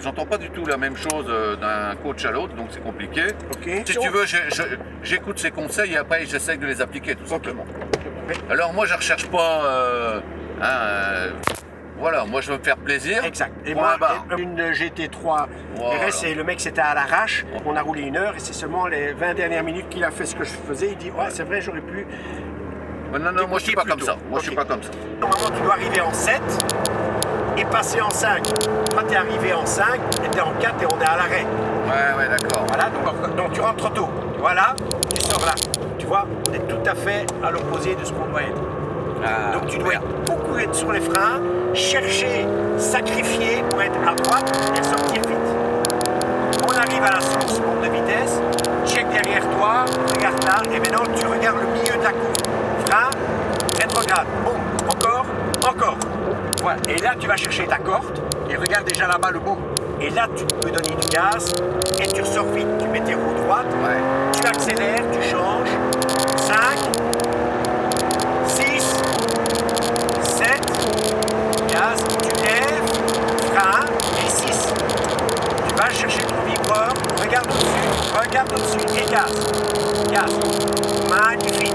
j'entends pas du tout la même chose d'un coach à l'autre, donc c'est compliqué. Ok. Si tu veux, j'écoute ses conseils et après j'essaie de les appliquer tout simplement. Alors moi je recherche pas, voilà, moi je veux me faire plaisir. Exact. Et Point moi, barre. une GT3 Voilà. RS, et le mec c'était à l'arrache. On a roulé 1 heure et c'est seulement les 20 dernières minutes qu'il a fait ce que je faisais. Il dit ouais, c'est vrai, j'aurais pu. Non, moi je suis pas comme ça. Moi je suis Ok. pas comme ça. Normalement, tu dois arriver en 7 et passer en 5. Toi, tu es arrivé en 5 et tu es en 4 et on est à l'arrêt. Ouais, d'accord. Voilà, donc tu rentres trop tôt. Voilà, tu sors là. Tu vois, on est tout à fait à l'opposé de ce qu'on doit être. Ah, Donc tu dois merde. beaucoup être sur les freins, chercher, sacrifier pour être à droite et sortir vite. On arrive à la source, monte de vitesse, check derrière toi, regarde là, et maintenant tu regardes le milieu de la courbe. Frein, rétrograde, boum, encore. Voilà, et là tu vas chercher ta corde, et regarde déjà là-bas le bout. Et là tu peux donner du gaz, et tu ressors vite, tu mets tes roues droites, Ouais. tu accélères, tu changes, 5, 6, 7, gaz, tu lèves, frein, et 6. Tu vas chercher ton vibreur, regarde au-dessus, et gaz. Magnifique.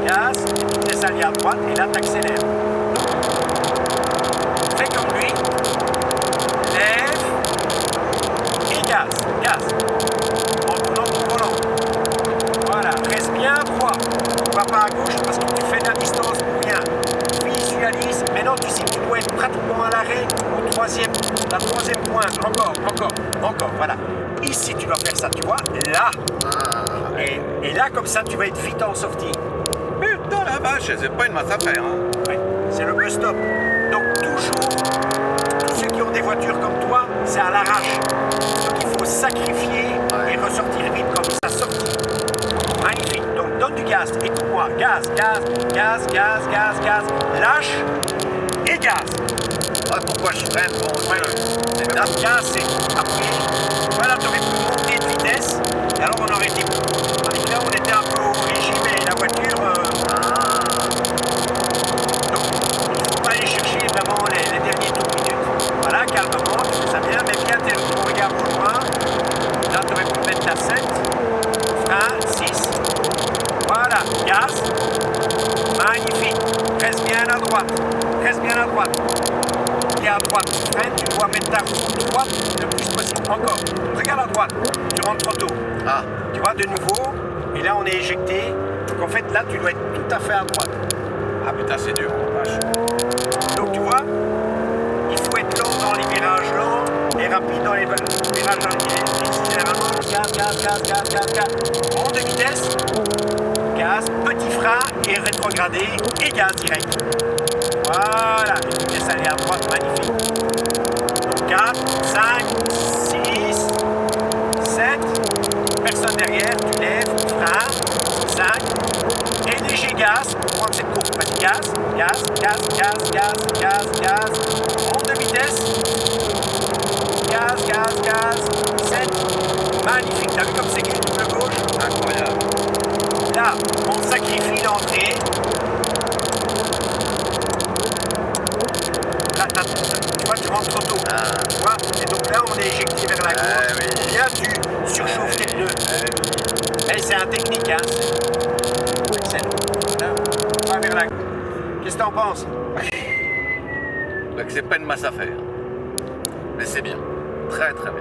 Gaz, et tu laisses aller à droite, et là tu accélères. Fais comme lui, lève, et gaz. En tournant ton volant. Voilà, reste bien droit. Va pas à gauche parce que tu fais de la distance pour rien. Visualise. Maintenant, tu sais que tu dois être pratiquement à l'arrêt la troisième pointe. Encore. Voilà. Ici, tu dois faire ça, tu vois. Là. Et là, comme ça, tu vas être vite en sortie. Putain la vache, c'est pas une masse à faire. Hein. Ouais, c'est le bus stop. Donc, toujours, tous ceux qui ont des voitures comme toi, c'est à l'arrache. Donc, il faut sacrifier et ressortir vite comme ça sortit. Magnifique. Donc, donne du gaz. Écoute-moi. Gaz. Lâche et gaz. Ah, pourquoi je freine? Bon, c'est Là, gaz, c'est après. Voilà, tu aurais pu monter de vitesse. Et alors, on aurait été. Avec là, on était un peu au régime et la voiture. Donc, il ne faut pas aller chercher vraiment les derniers tours minutes. Voilà, calmement, tu fais ça bien, mets bien ton regard au loin. Là, tu aurais pu mettre ta 7. Frein, 6. Voilà, gaz. Magnifique. Reste bien à droite. Et à droite, tu freines, tu dois mettre ta roue droite le plus possible. Encore. Regarde à droite. Tu rentres trop tôt. Ah, Tu vois, de nouveau. Et là, on est éjecté. Donc, en fait, là, tu dois être tout à fait à droite. ah putain, c'est dur. Vache. Donc, tu vois, il faut être lent dans les virages lents et rapide dans les virages rapides. Généralement, gaz. Monte de vitesse. Gaz, petit frein et rétrogradé et gaz direct. Voilà, et tu laisses aller à droite, magnifique. Donc 4, 5, 6, 7, personne derrière, tu lèves, frein, 5, et léger gaz pour prendre cette courbe. Petit gaz, monte de vitesse, gaz, 7, magnifique, t'as vu comme c'est gris, double gauche? Incroyable. Là, on sacrifie l'entrée. Là, tu vois, tu rentres trop tôt. Tu vois? Et donc là, on est éjecté vers la gauche. Oui. Là, tu surchauffes tes pneus. Mais c'est un technique, hein. C'est excellent. Là, va vers la gauche. Qu'est-ce que t'en penses? Donc c'est pas une masse à faire. Mais c'est bien. Très bien.